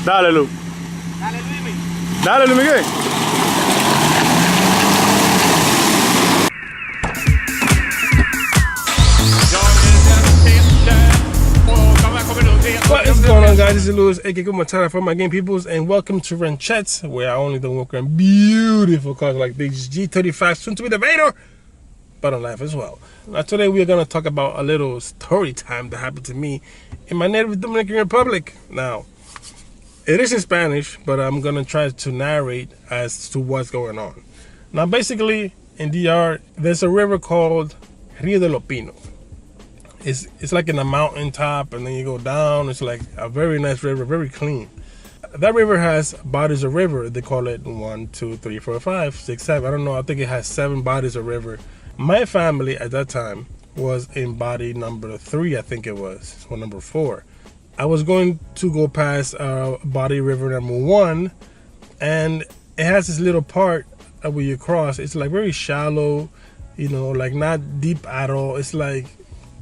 Dale, Lu. Dale, Luismi. Dale, Luis Miguel. What is going on, guys? This is Louis, aka Montero for my game peoples, and welcome to Wrenchettes, where I only don't work on beautiful cars like these G35, soon to be the Vader, but on life as well. Now today we are going to talk about a little story time that happened to me in my native Dominican Republic. Now, it is in Spanish, but I'm going to try to narrate as to what's going on. Now, basically, in DR, there's a river called Rio de los Pinos. It's like in a mountain top, and then you go down. It's like a very nice river, very clean. That river has bodies of river. They call it 1, 2, 3, 4, 5, 6, 7. I don't know. I think it has 7 bodies of river. My family at that time was in body number 3, I think it was, or number 4. I was going to go past body river number 1, and it has this little part where you cross. It's like very shallow, you know, like not deep at all. It's like,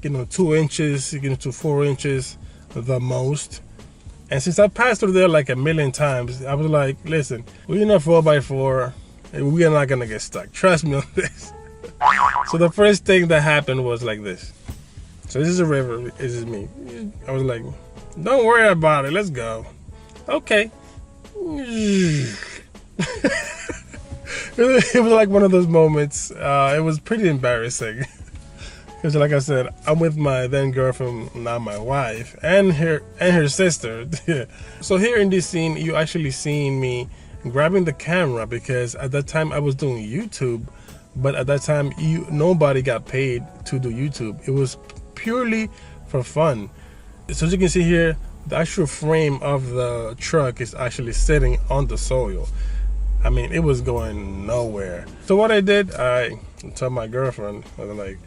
you know, 2 inches, you know, to 4 inches the most. And since I passed through there like a million times, I was like, listen, we're in a 4x4 and we are not gonna get stuck. Trust me on this. So the first thing that happened was like this. So this is a river, this is me. I was like, don't worry about it, let's go. Okay. It was like one of those moments. It was pretty embarrassing. Because like I said, I'm with my then girlfriend, now my wife, and her sister. So here in this scene, you actually seen me grabbing the camera because at that time I was doing YouTube, but at that time nobody got paid to do YouTube. It was purely for fun. So as you can see here, the actual frame of the truck is actually sitting on the soil. I mean, it was going nowhere. So what I did, I told my girlfriend, I was like,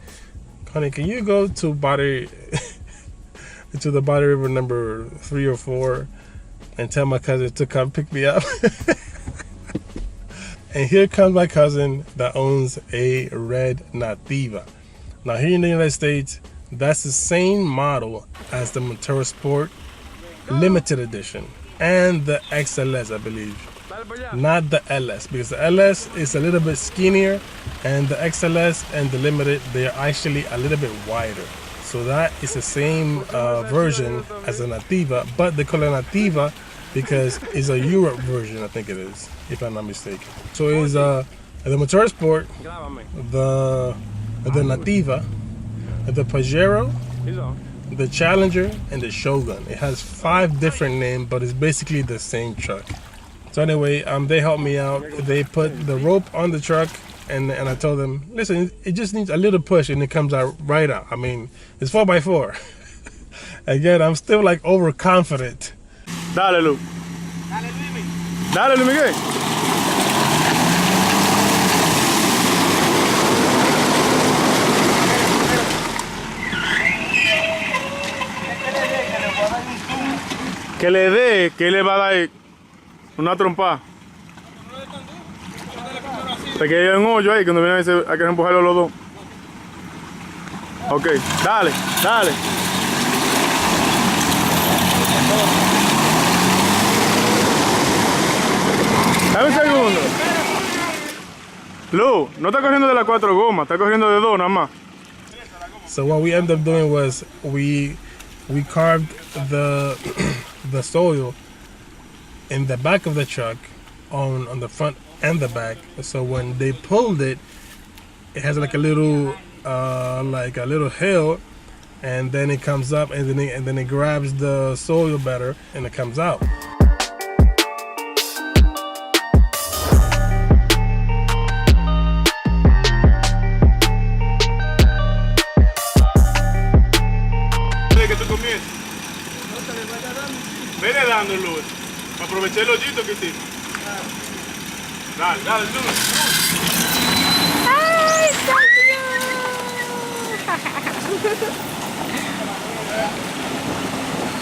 honey, can you go to the body river number 3 or 4 and tell my cousin to come pick me up? And here comes my cousin that owns a red Nativa. Now here in the United States, that's the same model as the Montero Sport limited edition and the XLS, I believe. Not the LS, because the LS is a little bit skinnier, and the XLS and the limited, they are actually a little bit wider. So that is the same version as the Nativa, but they call it Nativa because it's a Europe version, I think it is, if I'm not mistaken. So it is the Montero Sport, the Nativa, the Pajero, the Challenger, and the Shogun. It has 5 different names, but it's basically the same truck. So anyway, they helped me out. They put the rope on the truck, and I told them, listen, it just needs a little push and it comes out right out. I mean, it's 4x4. Again, I'm still like overconfident. Dale, Lu. Dale, Luismi. Dale, Luis Miguel. Que le va a dar una trompa. Te queda un hoyo ahí cuando viene a querer empujarlo los dos. Ok, dale, dale. Dame un segundo. Lu, no está corriendo de las 4 gomas, está corriendo de 2 nada más. So what we ended up doing was we carved the soil in the back of the truck on the front and the back. So when they pulled it, it has like a little hill, and then it comes up, and then it grabs the soil better, and it comes out. Vene dando luz. Aproveché el hoyito que hicimos. Dale, dale, tú. ¡Ay, salió!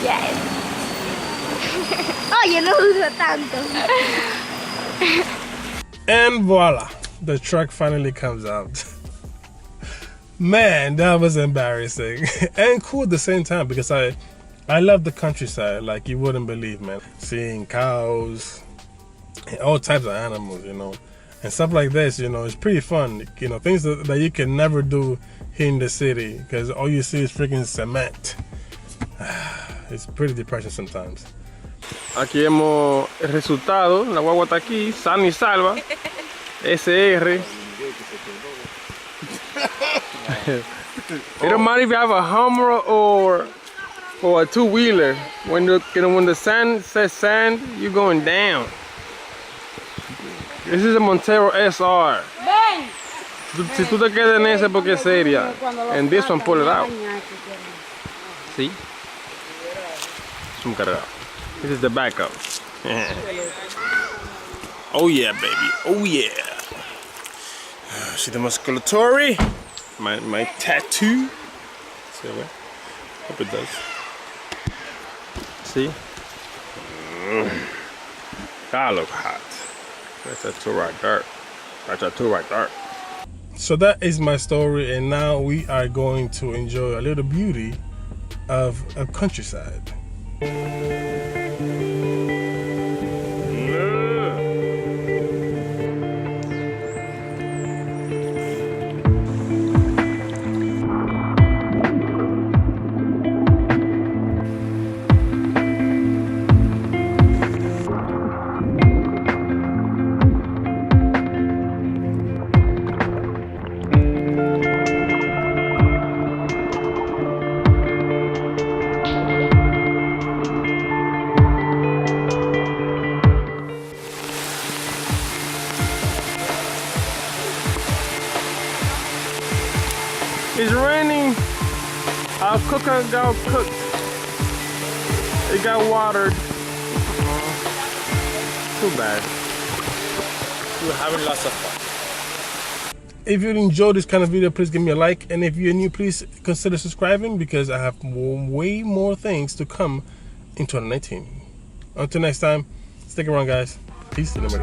Yes. Oye, no uso tanto. And voila, the truck finally comes out. Man, that was embarrassing and cool at the same time because I I love the countryside like you wouldn't believe, man. Seeing cows and all types of animals, you know, and stuff like this, you know, it's pretty fun. You know, things that you can never do here in the city because all you see is freaking cement. It's pretty depressing sometimes. Aquí vemos el resultado. La guagua está aquí, sana y salva. SR. It don't matter if you have a Hummer or a two-wheeler. When the sand says sand, you're going down. This is a Montero SR. Si tú te quedas en ese porque es seria. And this one pull it out. See? This is the backup. Oh yeah, baby. Oh yeah. See the musculature? My tattoo. See that? Hope it does. See? That look hot. That's a tattoo right there. That's a tattoo right there. So that is my story, and now we are going to enjoy a little beauty of a countryside. It's raining. Our cooker got cooked. It got watered. Too bad. We're having lots of fun. If you enjoyed this kind of video, please give me a like. And if you're new, please consider subscribing because I have way more things to come in 2019. Until next time, stick around, guys. Peace and the